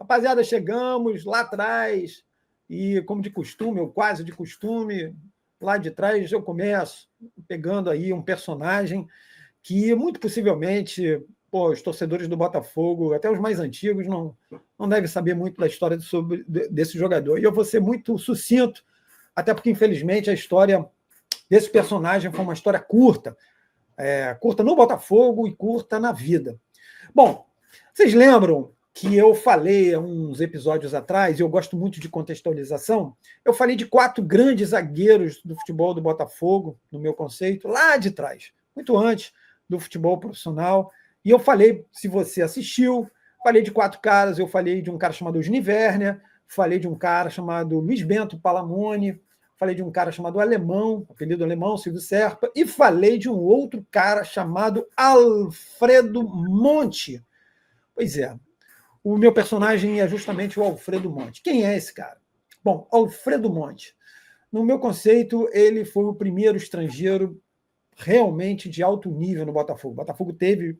Rapaziada, chegamos lá atrás e, como de costume, ou quase de costume, lá de trás eu começo pegando aí um personagem que, muito possivelmente, os torcedores do Botafogo, até os mais antigos, não devem saber muito da história desse jogador. E eu vou ser muito sucinto, até porque, infelizmente, a história desse personagem foi uma história curta, curta no Botafogo e curta na vida. Bom, vocês lembram que eu falei há uns episódios atrás, e eu gosto muito de contextualização, eu falei de 4 grandes zagueiros do futebol do Botafogo, no meu conceito, lá de trás, muito antes do futebol profissional. E eu falei, se você assistiu, falei de 4 caras, eu falei de um cara chamado Osni Werner, falei de um cara chamado Luiz Bento Palamone, falei de um cara chamado Alemão, apelido Alemão, Silvio Serpa, e falei de um outro cara chamado Alfredo Monte. Pois é, o meu personagem é justamente o Alfredo Monte. Quem é esse cara? Bom, Alfredo Monte, no meu conceito, ele foi o primeiro estrangeiro realmente de alto nível no Botafogo. O Botafogo teve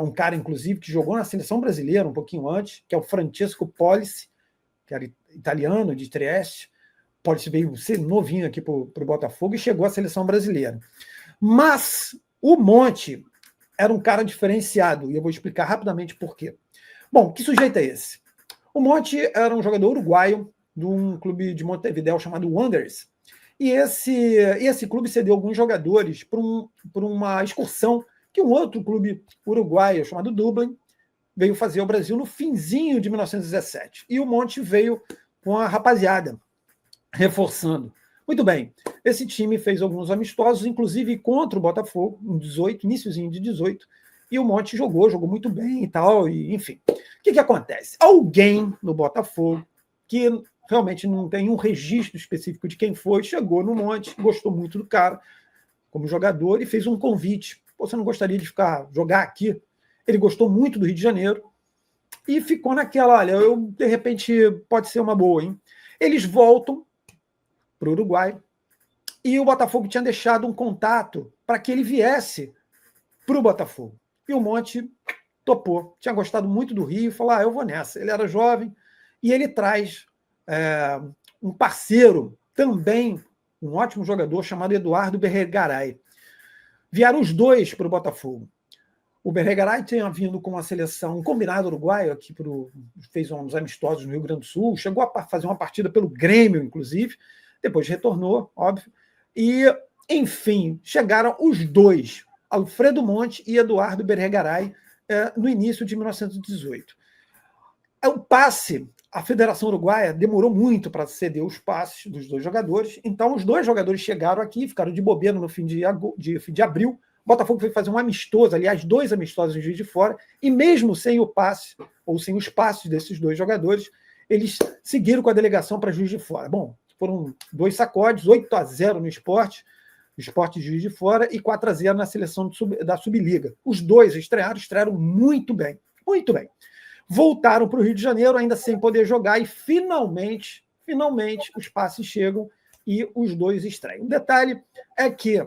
um cara, inclusive, que jogou na seleção brasileira um pouquinho antes, que é o Francesco Polisi, que era italiano, de Trieste. Polisi veio ser novinho aqui para o Botafogo e chegou à seleção brasileira. Mas o Monte era um cara diferenciado, e eu vou explicar rapidamente por quê. Bom, que sujeito é esse? O Monte era um jogador uruguaio de um clube de Montevidéu chamado Wanderers. E esse clube cedeu alguns jogadores por uma excursão que um outro clube uruguaio chamado Dublin veio fazer ao Brasil no finzinho de 1917. E o Monte veio com a rapaziada, reforçando. Muito bem, esse time fez alguns amistosos, inclusive contra o Botafogo, em 18, iníciozinho de 18, e o Monte jogou muito bem e tal, e enfim. O que acontece? Alguém no Botafogo, que realmente não tem um registro específico de quem foi, chegou no Monte, gostou muito do cara como jogador e fez um convite. Você não gostaria de jogar aqui? Ele gostou muito do Rio de Janeiro e ficou naquela, olha, de repente pode ser uma boa, hein? Eles voltam para o Uruguai e o Botafogo tinha deixado um contato para que ele viesse para o Botafogo. E o Monte topou, tinha gostado muito do Rio, falou, eu vou nessa. Ele era jovem e ele traz um parceiro, também um ótimo jogador, chamado Eduardo Berregaray. Vieram os dois para o Botafogo. O Berregaray tinha vindo com a seleção, um combinado uruguaio, aqui fez uns amistosos no Rio Grande do Sul, chegou a fazer uma partida pelo Grêmio, inclusive, depois retornou, óbvio, e, enfim, chegaram os dois, Alfredo Monte e Eduardo Berregaray, no início de 1918. O passe, a Federação Uruguaia demorou muito para ceder os passes dos dois jogadores, então os dois jogadores chegaram aqui, ficaram de bobeira no fim de abril. O Botafogo foi fazer um amistoso, aliás, 2 amistosos em Juiz de Fora, e mesmo sem o passe, ou sem os passes desses dois jogadores, eles seguiram com a delegação para Juiz de Fora. Bom, foram 2 sacodes, 8-0 no Sport de Juiz de Fora, e 4-0 na seleção da Subliga. Os dois estrearam muito bem, muito bem. Voltaram para o Rio de Janeiro, ainda sem poder jogar, e finalmente, os passes chegam e os dois estreiam. O detalhe é que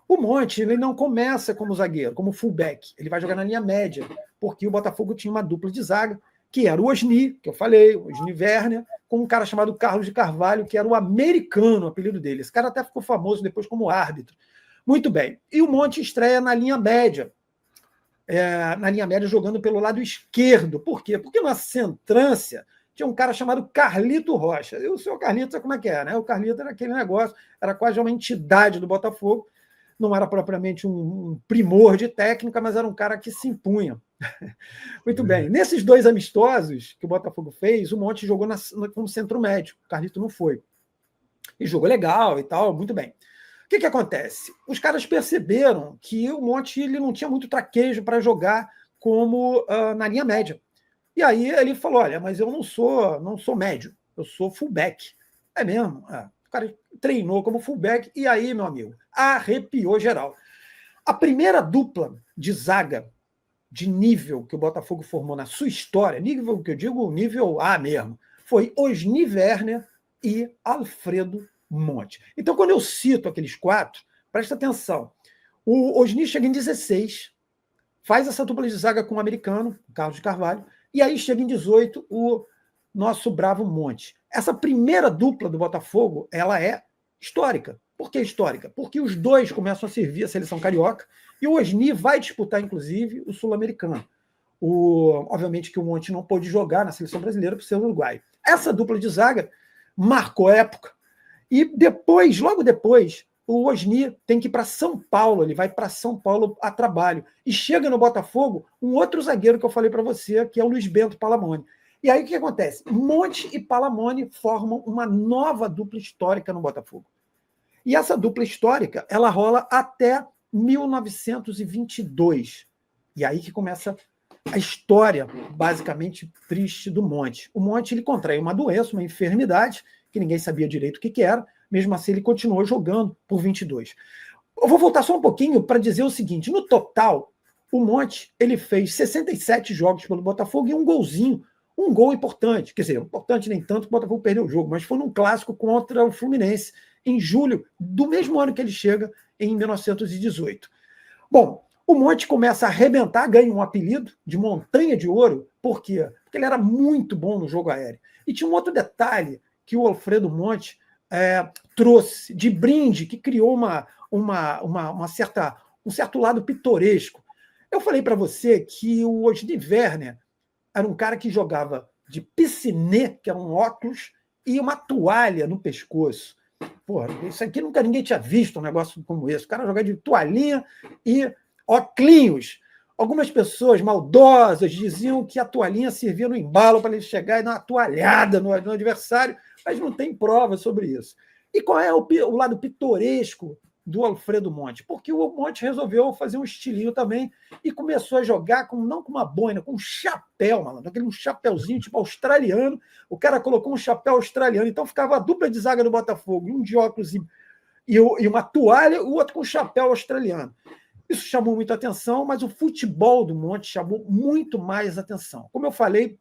o Monte ele não começa como zagueiro, como fullback. Ele vai jogar na linha média, porque o Botafogo tinha uma dupla de zaga, que era o Osni, que eu falei, o Osni Werner, com um cara chamado Carlos de Carvalho, que era o americano, o apelido dele. Esse cara até ficou famoso depois como árbitro. Muito bem. E o Monte estreia na linha média. Jogando pelo lado esquerdo. Por quê? Porque na centrância tinha um cara chamado Carlito Rocha. E o seu Carlito, sabe como é que é, né? O Carlito era aquele negócio, era quase uma entidade do Botafogo, não era propriamente um primor de técnica, mas era um cara que se impunha. Muito bem. Nesses 2 amistosos que o Botafogo fez, o Monte jogou como centro médio, o Carlito não foi. E jogou legal e tal, muito bem. O que acontece? Os caras perceberam que o Monte ele não tinha muito traquejo para jogar como na linha média. E aí ele falou, olha, mas eu não sou médio, eu sou fullback. É mesmo? O cara treinou como fullback e aí, meu amigo, arrepiou geral. A primeira dupla de zaga de nível que o Botafogo formou na sua história, nível que eu digo, nível A mesmo, foi Osni Werner e Alfredo Monte. Então, quando eu cito aqueles 4, presta atenção. O Osni chega em 16, faz essa dupla de zaga com o americano, Carlos de Carvalho, E aí chega em 18 o nosso bravo Monte. Essa primeira dupla do Botafogo, ela é histórica. Por que histórica? Porque os dois começam a servir a seleção carioca e o Osni vai disputar, inclusive, o Sul-Americano. Obviamente que o Monte não pôde jogar na seleção brasileira por ser uruguaio. Essa dupla de zaga marcou a época e depois, logo depois, o Osni tem que ir para São Paulo, ele vai para São Paulo a trabalho e chega no Botafogo um outro zagueiro que eu falei para você, que é o Luiz Bento Palamone. E aí o que acontece? Monte e Palamone formam uma nova dupla histórica no Botafogo. E essa dupla histórica, ela rola até 1922. E aí que começa a história, basicamente, triste do Monte. O Monte ele contrai uma doença, uma enfermidade, que ninguém sabia direito o que era, mesmo assim ele continuou jogando por 22. Eu vou voltar só um pouquinho para dizer o seguinte, no total, o Monte ele fez 67 jogos pelo Botafogo e um golzinho, um gol importante, quer dizer, importante nem tanto que o Botafogo perdeu o jogo, mas foi num clássico contra o Fluminense, em julho do mesmo ano que ele chega, em 1918. Bom, o Monte começa a arrebentar, ganha um apelido de Montanha de Ouro. Por quê? Porque ele era muito bom no jogo aéreo. E tinha um outro detalhe que o Alfredo Monte trouxe de brinde, que criou um certo lado pitoresco. Eu falei para você que o Osni Werner era um cara que jogava de piscinê, que era um óculos, e uma toalha no pescoço. Porra, isso aqui nunca ninguém tinha visto um negócio como esse. O cara jogava de toalhinha e óculos. Algumas pessoas maldosas diziam que a toalhinha servia no embalo para ele chegar e dar uma toalhada no adversário, mas não tem prova sobre isso. E qual é o lado pitoresco do Alfredo Monte? Porque o Monte resolveu fazer um estilinho também e começou a jogar não com uma boina, com um chapéu, malandro, aquele um chapéuzinho tipo australiano. O cara colocou um chapéu australiano, então ficava a dupla de zaga do Botafogo, um de óculos e uma toalha, o outro com um chapéu australiano. Isso chamou muita atenção, mas o futebol do Monte chamou muito mais atenção. Como eu falei,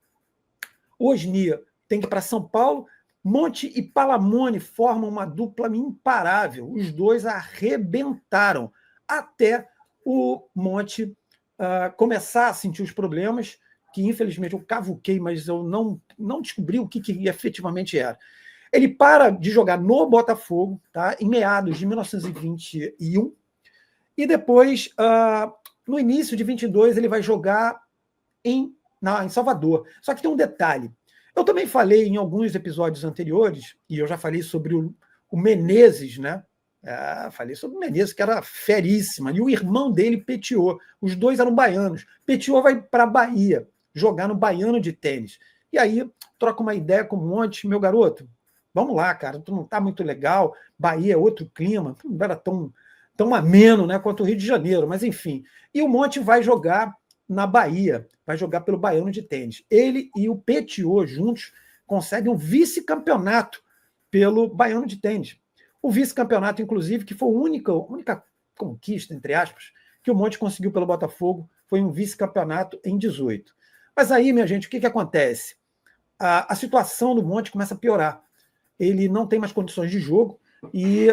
o Osni tem que ir para São Paulo, Monte e Palamone formam uma dupla imparável. Os dois arrebentaram até o Monte começar a sentir os problemas, que infelizmente eu cavuquei, mas eu não descobri o que efetivamente era. Ele para de jogar no Botafogo, tá, em meados de 1921, e depois, no início de 22, ele vai jogar em Salvador. Só que tem um detalhe. Eu também falei em alguns episódios anteriores, e eu já falei sobre o Menezes, né? Falei sobre o Menezes, que era feríssima, e o irmão dele, Petiô. Os dois eram baianos. Petiô vai para a Bahia, jogar no Baiano de tênis. E aí, troca uma ideia com um monte, meu garoto, vamos lá, cara, tu não está muito legal, Bahia é outro clima, não era tão ameno, né, quanto o Rio de Janeiro, mas enfim. E o Monte vai jogar na Bahia, vai jogar pelo Baiano de tênis. Ele e o Petiô juntos conseguem um vice-campeonato pelo Baiano de tênis. O vice-campeonato, inclusive, que foi a única conquista, entre aspas, que o Monte conseguiu pelo Botafogo, foi um vice-campeonato em 18. Mas aí, minha gente, o que acontece? A situação do Monte começa a piorar. Ele não tem mais condições de jogo e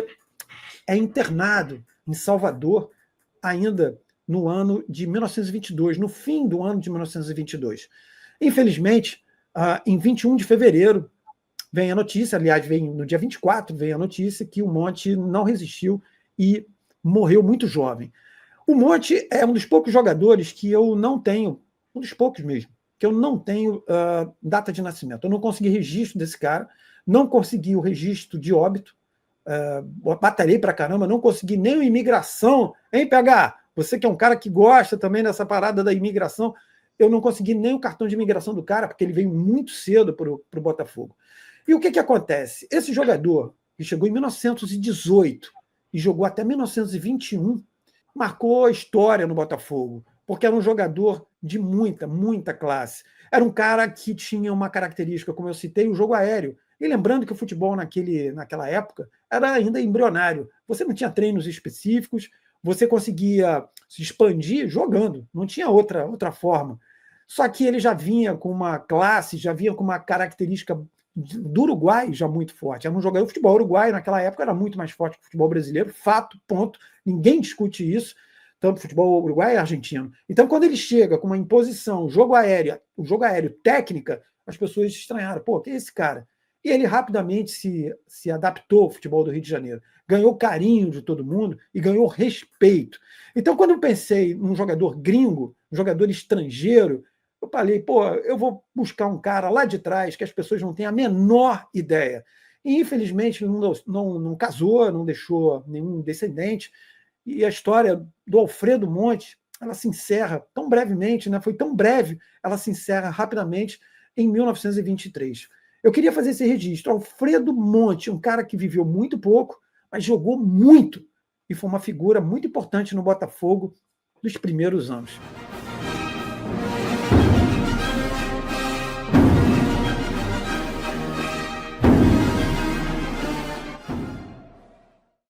é internado em Salvador ainda no ano de 1922, no fim do ano de 1922. Infelizmente, em 21 de fevereiro, vem a notícia, aliás, no dia 24, vem a notícia que o Monte não resistiu e morreu muito jovem. O Monte é um dos poucos jogadores que eu não tenho, um dos poucos mesmo, que eu não tenho data de nascimento. Eu não consegui registro desse cara, não consegui o registro de óbito, batalhei pra caramba, não consegui nem a imigração, hein, PH? Você que é um cara que gosta também dessa parada da imigração, eu não consegui nem o cartão de imigração do cara, porque ele veio muito cedo para o Botafogo. E o que acontece? Esse jogador, que chegou em 1918 e jogou até 1921, marcou a história no Botafogo, porque era um jogador de muita classe. Era um cara que tinha uma característica, como eu citei, o jogo aéreo. E lembrando que o futebol naquela época era ainda embrionário. Você não tinha treinos específicos, você conseguia se expandir jogando, não tinha outra forma. Só que ele já vinha com uma classe, já vinha com uma característica do Uruguai já muito forte. Era um jogador de futebol uruguaio naquela época, era muito mais forte que o futebol brasileiro, fato, ponto, ninguém discute isso. tanto futebol uruguaio e argentino. Então, quando ele chega com uma imposição, o jogo aéreo técnica, as pessoas estranharam. Pô, quem é esse cara? E ele rapidamente se adaptou ao futebol do Rio de Janeiro. Ganhou carinho de todo mundo e ganhou respeito. Então, quando eu pensei num jogador gringo, um jogador estrangeiro, eu falei, pô, eu vou buscar um cara lá de trás que as pessoas não têm a menor ideia. E, infelizmente, não casou, não deixou nenhum descendente. E a história do Alfredo Monte, ela se encerra tão brevemente, né? Foi tão breve, ela se encerra rapidamente em 1923. Eu queria fazer esse registro. Alfredo Monte, um cara que viveu muito pouco, mas jogou muito e foi uma figura muito importante no Botafogo dos primeiros anos.